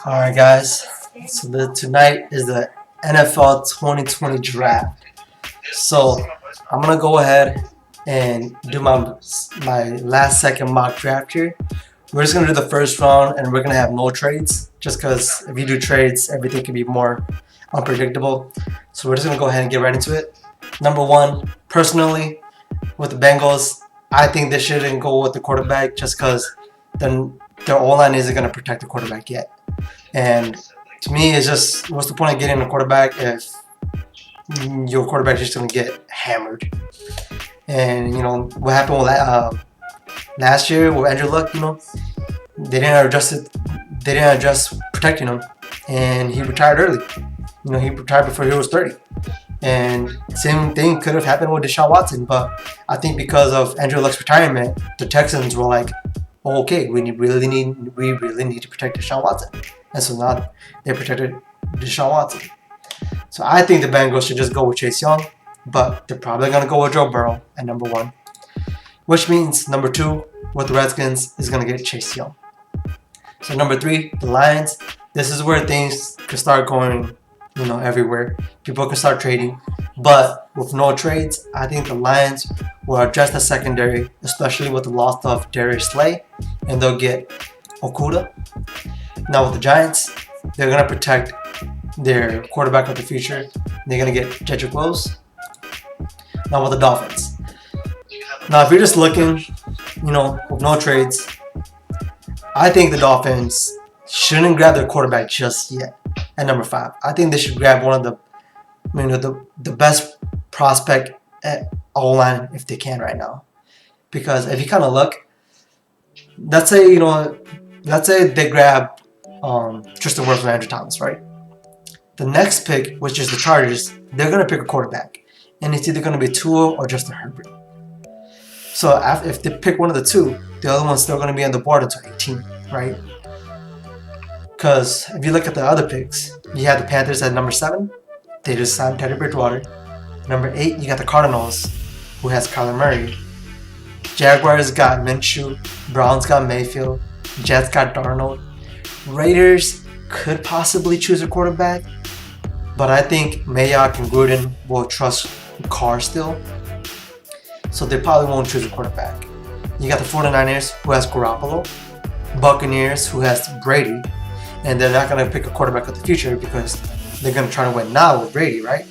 Alright guys, so tonight is the NFL 2020 draft. So I'm gonna go ahead and do my last second mock draft here. We're just gonna do the first round and we're gonna have no trades, just because if you do trades, everything can be more unpredictable. So we're just gonna go ahead and get right into it. Number one, personally, with the Bengals, I think they shouldn't go with the quarterback just because then their O-line isn't gonna protect the quarterback yet. And to me, it's just, what's the point of getting a quarterback if your quarterback is just going to get hammered? And, what happened with last year with Andrew Luck, they didn't adjust protecting him, and he retired early. He retired before he was 30. And same thing could have happened with Deshaun Watson, but I think because of Andrew Luck's retirement, the Texans were like, oh, okay, we really need to protect Deshaun Watson. And so now they protected Deshaun Watson. So I think the Bengals should just go with Chase Young, but they're probably going to go with Joe Burrow at number one. Which means number two with the Redskins is going to get Chase Young. So number three, the Lions. This is where things could start going, everywhere. People can start trading. But with no trades, I think the Lions will address the secondary, especially with the loss of Darius Slay, and they'll get Okuda. Now with the Giants, they're going to protect their quarterback of the future. They're going to get Jedrick Wills. Now with the Dolphins. Now if you're just looking, with no trades, I think the Dolphins shouldn't grab their quarterback just yet at number 5. I think they should grab one of the best prospect at O-line if they can right now. Because if you kind of look, let's say they grab Tristan Wirfs and Andrew Thomas, right? The next pick, which is the Chargers, they're going to pick a quarterback. And it's either going to be Tua or Justin Herbert. So if they pick one of the two, the other one's still going to be on the board until 18, right? Because if you look at the other picks, you have the Panthers at number 7. They just signed Teddy Bridgewater. Number 8, you got the Cardinals, who has Kyler Murray. Jaguars got Minshew. Browns got Mayfield. Jets got Darnold. Raiders could possibly choose a quarterback, but I think Mayock and Gruden will trust Carr still, so they probably won't choose a quarterback. You got the 49ers, who has Garoppolo. Buccaneers, who has Brady, and they're not going to pick a quarterback of the future because they're going to try to win now with Brady, right?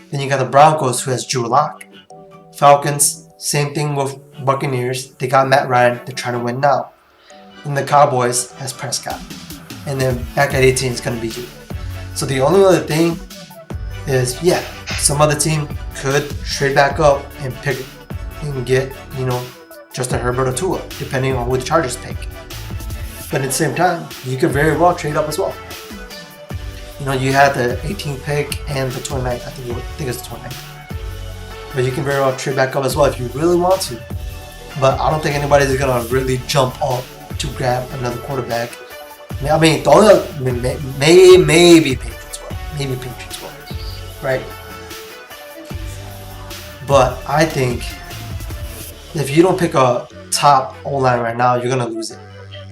Then you got the Broncos, who has Drew Lock. Falcons, same thing with Buccaneers. They got Matt Ryan. They're trying to win now. And the Cowboys has Prescott. And then back at 18 is going to be you. So the only other thing is, some other team could trade back up and pick and get, Justin Herbert or Tua, depending on who the Chargers pick. But at the same time, you could very well trade up as well. You had the 18th pick and the 29th. I think it's the 29th. But you can very well trade back up as well if you really want to. But I don't think anybody's going to really jump up to grab another quarterback. I mean, maybe Patriots will. Maybe Patriots will. Right? But I think if you don't pick a top O-line right now, you're going to lose it.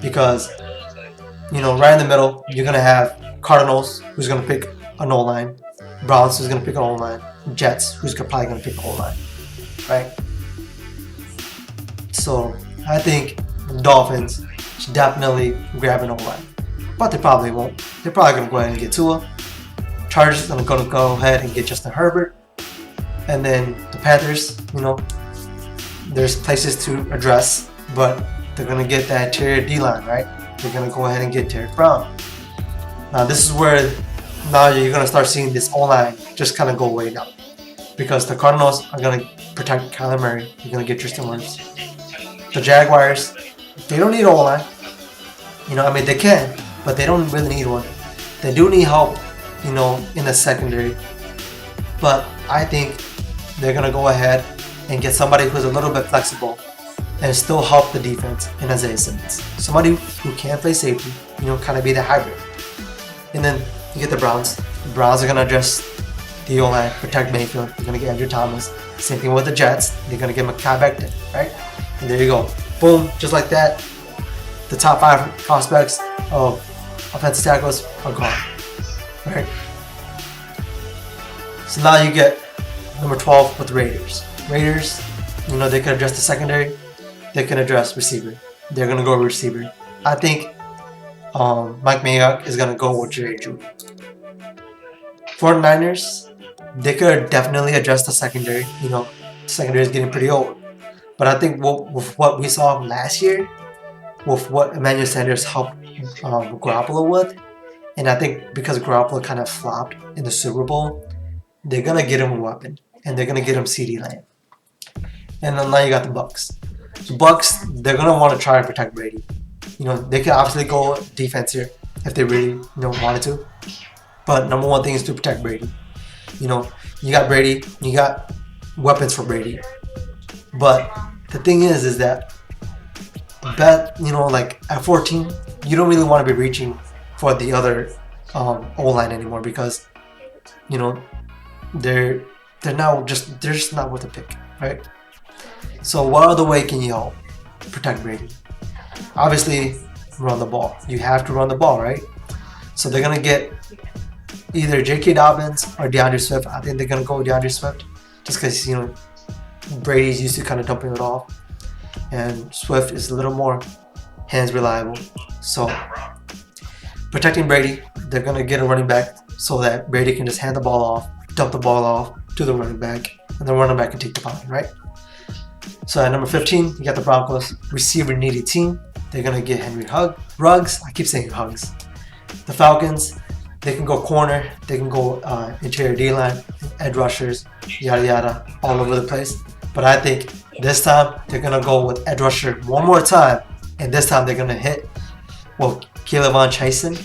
Because, right in the middle, you're going to have Cardinals, who's going to pick an O-line. Browns, who's going to pick an O-line. Jets, who's probably going to pick an O-line. Right? So, I think the Dolphins should definitely grab an O-line. But they probably won't. They're probably going to go ahead and get Tua. Chargers are going to go ahead and get Justin Herbert. And then the Panthers, there's places to address, but they're going to get that interior D-line, right? They're going to go ahead and get Derek Brown. Now this is where now you're going to start seeing this O-line just kind of go away now. Because the Cardinals are going to protect Kyler Murray. They're going to get Tristan Wirfs. The Jaguars, they don't need an O-line. They can, but they don't really need one. They do need help, in the secondary. But I think they're going to go ahead and get somebody who's a little bit flexible and still help the defense in Isaiah Simmons. Somebody who can play safety, kind of be the hybrid. And then you get the Browns. The Browns are going to address the O-line, protect Mayfield. They're going to get Andrew Thomas. Same thing with the Jets. They're going to get Mekhi Becton, right? And there you go. Boom, just like that. The top 5 prospects of offensive tackles are gone. Right? So now you get number 12 with the Raiders. Raiders, they can address the secondary. They can address receiver. They're gonna go receiver. I think Mike Mayock is gonna go with Jerry Jeudy. 49ers, they could definitely address the secondary. The secondary is getting pretty old. But I think with what we saw last year, with what Emmanuel Sanders helped Garoppolo with, and I think because Garoppolo kind of flopped in the Super Bowl, they're gonna get him a weapon, and they're gonna get him CeeDee Lamb. And then now you got the Bucks. The Bucks, they're gonna want to try and protect Brady. They can obviously go defense here if they really wanted to. But number one thing is to protect Brady. You got Brady, you got weapons for Brady. But the thing is that like at 14, you don't really want to be reaching for the other O-line anymore because they're just not worth a pick, right? So what other way can you protect Brady? Obviously, run the ball. You have to run the ball, right? So they're gonna get either J.K. Dobbins or DeAndre Swift. I think they're gonna go with DeAndre Swift just because Brady's used to kind of dumping it off, and Swift is a little more hands reliable. So protecting Brady, they're gonna get a running back so that Brady can just hand the ball off, dump the ball off to the running back, and the running back can take the pound, right? So at number 15, you got the Broncos, receiver needy team. They're gonna get Henry Ruggs. I keep saying Hugs. The Falcons, they can go corner, they can go interior D-line, edge rushers, yada yada, all over the place. But I think this time they're gonna go with edge rusher one more time, and this time they're gonna hit K'Lavon Chaisson,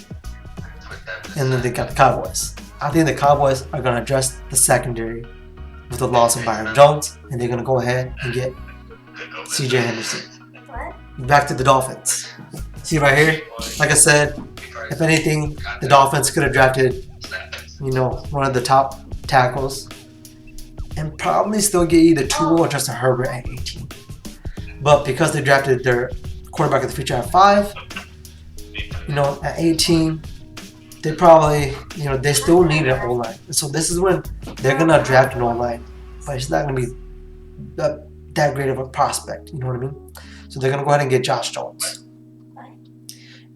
and then they got the Cowboys. I think the Cowboys are gonna address the secondary with the loss of Byron Jones, and they're gonna go ahead and get C.J. Henderson. Back to the Dolphins. See right here, like I said, if anything, the Dolphins could have drafted, one of the top tackles, and probably still get either Tua or Justin Herbert at 18. But because they drafted their quarterback of the future at 5, at 18, they probably, they still need an O-line. So this is when they're gonna draft an O-line, but it's not gonna be that great of a prospect. You know what I mean? So they're gonna go ahead and get Josh Jones.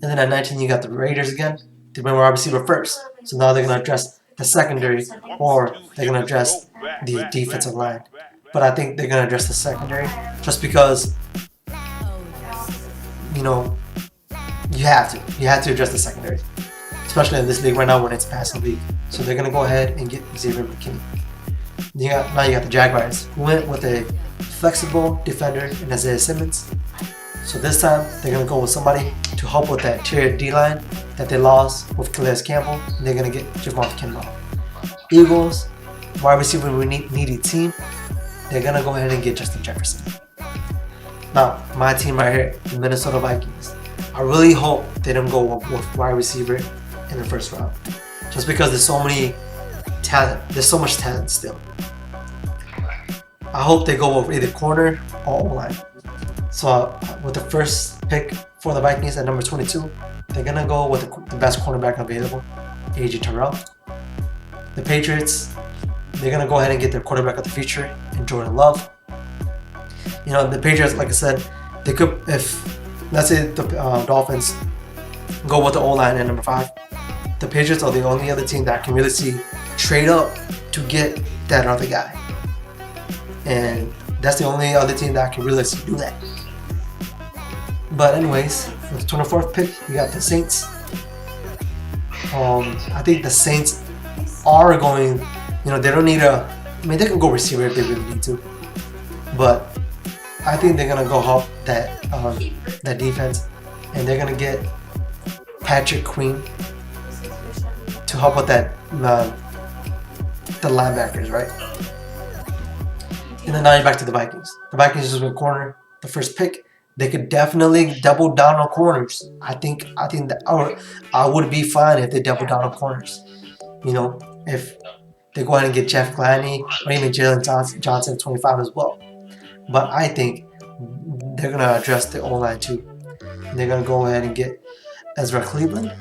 And then at 19, you got the Raiders again. They went wide receiver first. So now they're going to address the secondary, or they're going to address the defensive line. But I think they're going to address the secondary just because, you have to. You have to address the secondary, especially in this league right now when it's a passing league. So they're going to go ahead and get Xavier McKinney. Now you got the Jaguars, who went with a flexible defender in Isaiah Simmons. So this time, they're going to go with somebody to help with that interior D-line that they lost with Calais Campbell, and they're going to get Javon Kinlaw. Eagles, wide receiver needy team, they're going to go ahead and get Justin Jefferson. Now, my team right here, the Minnesota Vikings, I really hope they don't go with wide receiver in the first round, just because there's so much talent still. I hope they go with either corner or O-line. So with the first pick for the Vikings at number 22, they're going to go with the best cornerback available, A.J. Terrell. The Patriots, they're going to go ahead and get their quarterback of the future in Jordan Love. The Patriots, like I said, they could, if let's say the Dolphins go with the O-line at number 5, the Patriots are the only other team that can really see trade up to get that other guy. And that's the only other team that can really do that. But anyways, with the 24th pick, you got the Saints. I think the Saints are going, they don't need they can go receiver if they really need to. But I think they're going to go help that defense. And they're going to get Patrick Queen to help with that, the linebackers, right? And then now you're back to the Vikings. The Vikings just went corner, the first pick. They could definitely double down on corners. I think that I would be fine if they double down on corners. If they go ahead and get Jeff Gladney or even Jalen Johnson at 25 as well. But I think they're gonna address the O-line too. And they're gonna go ahead and get Ezra Cleveland.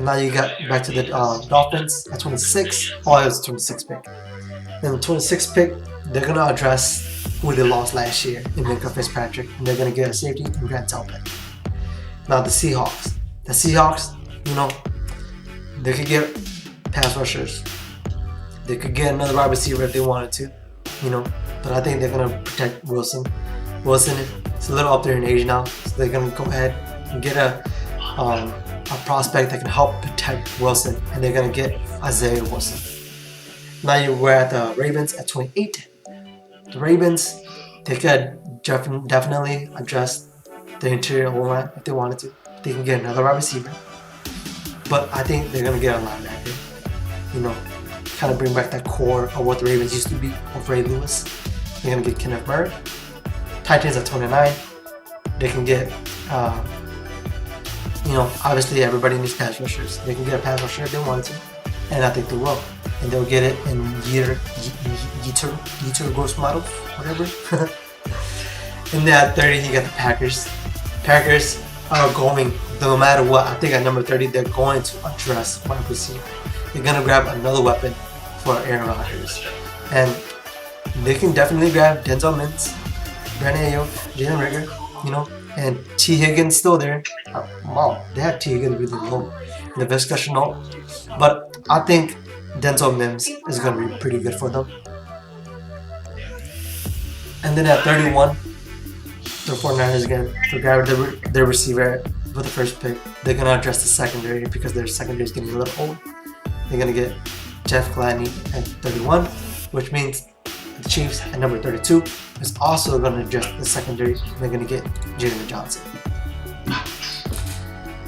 Now you got back to the Dolphins at 26. Oh, it was 26 pick. And the 26 pick, they're gonna address who they lost last year in Minka Fitzpatrick, and they're gonna get a safety and Grant Talbot. Now the Seahawks. The Seahawks, they could get pass rushers. They could get another wide receiver if they wanted to, But I think they're gonna protect Wilson. Wilson is a little up there in age now, so they're gonna go ahead and get a prospect that can help protect Wilson, and they're gonna get Isaiah Wilson. Now we're at the Ravens at 28. The Ravens, they could definitely address the interior O-line if they wanted to. They can get another wide receiver, but I think they're gonna get a linebacker. Kind of bring back that core of what the Ravens used to be with Ray Lewis. They're gonna get Kenneth Murray. Titans at 29. They can get, obviously everybody needs pass rushers. They can get a pass rusher if they wanted to, and I think they will. And they'll get it in Yetur Gross model, whatever. And then at 30, you got the Packers. Packers are going, no matter what, I think at number 30, they're going to address wide receiver. They're going to grab another weapon for Aaron Rodgers. And they can definitely grab Denzel Mims, Brandon Ayuk, Jalen Rigger, and T. Higgins still there. Wow, they have T. Higgins really low in the discussion note. But I think Denzel Mims is going to be pretty good for them. And then at 31, the 49ers again, to grab their receiver for the first pick. They're going to address the secondary because their secondary is getting a little old. They're going to get Jeff Gladney at 31, which means the Chiefs at number 32 is also going to address the secondary. They're going to get Jalen Johnson.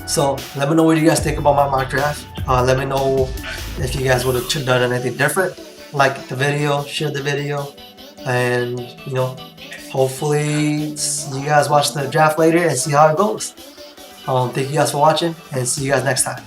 So let me know what you guys think about my mock draft. Let me know if you guys would have done anything different. Like the video, share the video, and hopefully you guys watch the draft later and see how it goes. Thank you guys for watching, and see you guys next time.